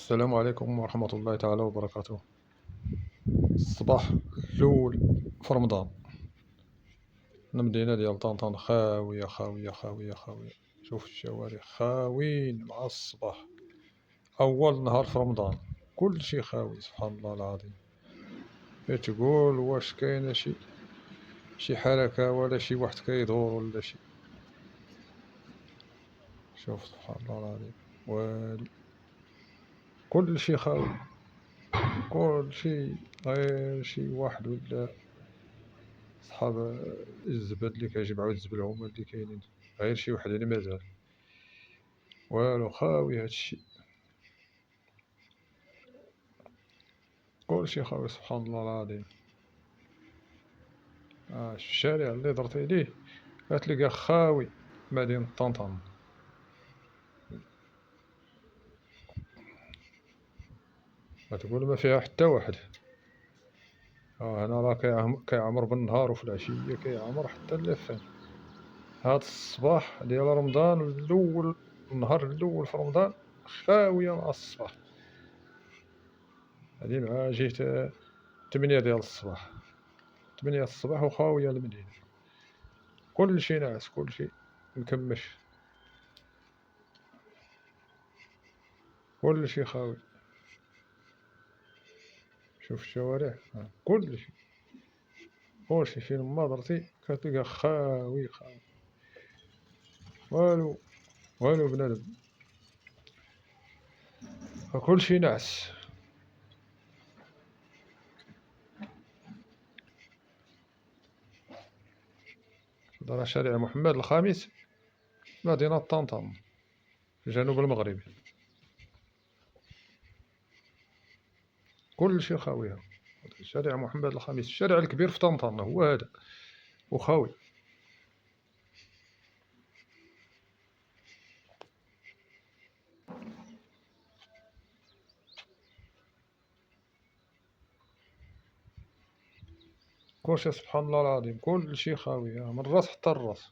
السلام عليكم ورحمة الله تعالى وبركاته. الصباح الأول في رمضان، المدينة ديال طنطا خاوية خاوية خاوية خاوية. شوف الشوارع خاويين مع الصباح، أول نهار في رمضان كلشي خاوي. سبحان الله العظيم، تقول واش كاينة شي حركة ولا شي واحد كيدور ولا شي. شوف سبحان الله العظيم، والو، كلشي خاوي، كلشي غير شي واحد ولا صحاب الزبد اللي كيجمعو الزبل هما اللي كاينين، غير شي وحد اللي مازال والو. خاوي هادشي، كلشي خاوي سبحان الله العظيم. الشارع اللي درتي ليه غتلقاه خاوي، مدينة طنطا. غتقول ما فيها حتى واحد. هنا راه كيعمر بالنهار وفي العشية كيعمر حتى اللافان. هاد الصباح ديال رمضان الأول، النهار الأول في رمضان خاوية مع الصباح. هادي مع جهة 8 ديال الصباح، 8 الصباح وخاوية المدينة، كلشي ناعس، كلشي مكمش، كلشي خاوي. شوف الشوارع كلشي، كلشي فين ما درتي كتلقى خاوي خاوي، والو، والو بنادم، كلشي ناعس. راه شارع محمد الخامس، مدينة طنطا في جنوب المغرب، كلشي خاويها. شارع محمد الخامس، الشارع الكبير في طنطا هو هذا، وخاوي. كلشي سبحان الله العظيم، كلشي خاوي من الراس حتى الراس،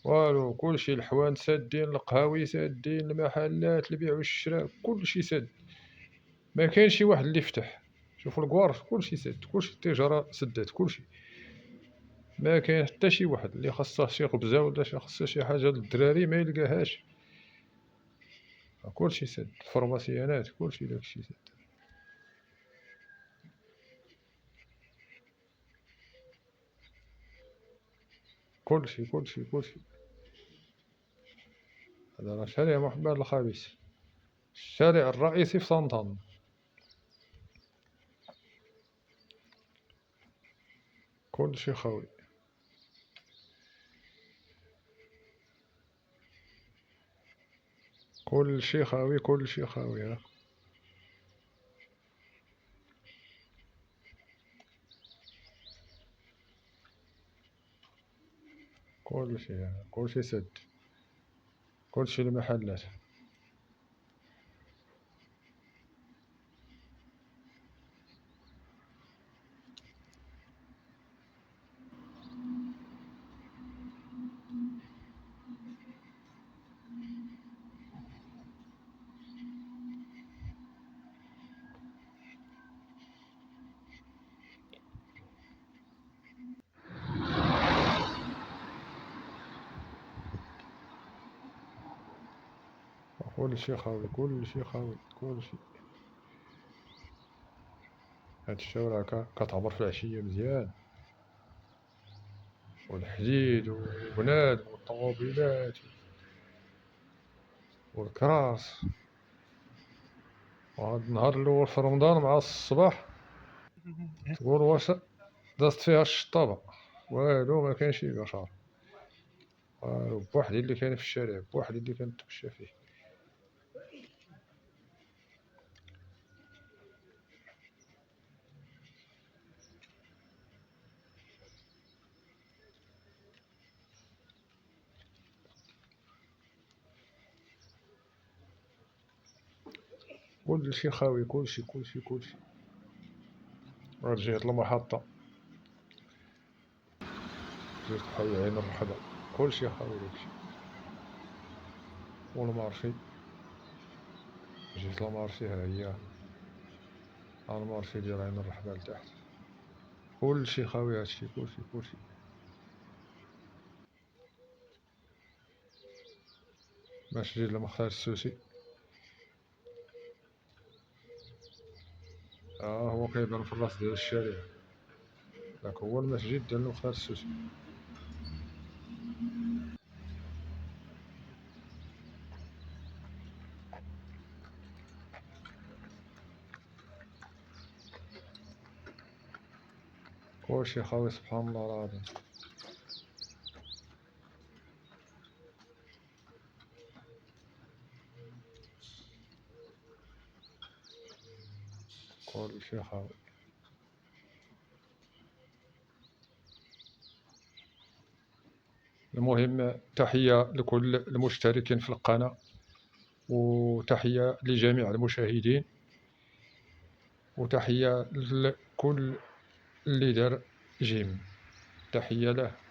والو. كلشي الحوان سادين، القهاوي سادين، المحلات البيع والشراء كلشي ساد، ما كاين شي واحد اللي فتح. شوفوا الكوار كلشي سد، كلشي التجارة سدات، كلشي ما كاين حتى شي واحد اللي خاصه شي خبزة ولا خاصه شي حاجة للدراري ما يلقاهاش. كلشي سد، الفرماسيانات كلشي داكشي سد. كلشي. هذا راه شارع محمد الخامس، الشارع الرئيسي في طنطا، كلشي خاوي. كلشي خاوي، كلشي خاوي، كلشي سد، كلشي المحلات. كلشي خاوي، كلشي خاوي، كلشي. هاد الشوارع كتعمر في العشية مزيان، والحديد وبنادم والطوموبيلات والكراس. وهاد النهار الأول في رمضان مع الصباح تقول واش دازت فيها الشطابة، والو ما كاينش بشر، والو. بوحدي اللي كاين في الشارع، بوحدي اللي كنتمشى فيه. كلشي خاوي، كلشي. غير جهة المحطة، جهة حي عين الرحبة، كلشي خاوي داكشي. والمارشي جيت لامارشي، ها هي المارشي ديال عين الرحبة لتحت، كلشي خاوي، هادشي كلشي. مسجد المختار السوسي، هو كيبان في الراس ديال الشارع، داك هو المسجد ديال المختار السوسي. كلشي خاوي سبحان الله العظيم. كلشي خاوي. المهم تحية لكل المشتركين في القناة، وتحية لجميع المشاهدين، وتحية لكل اللي دار جيم، تحية له.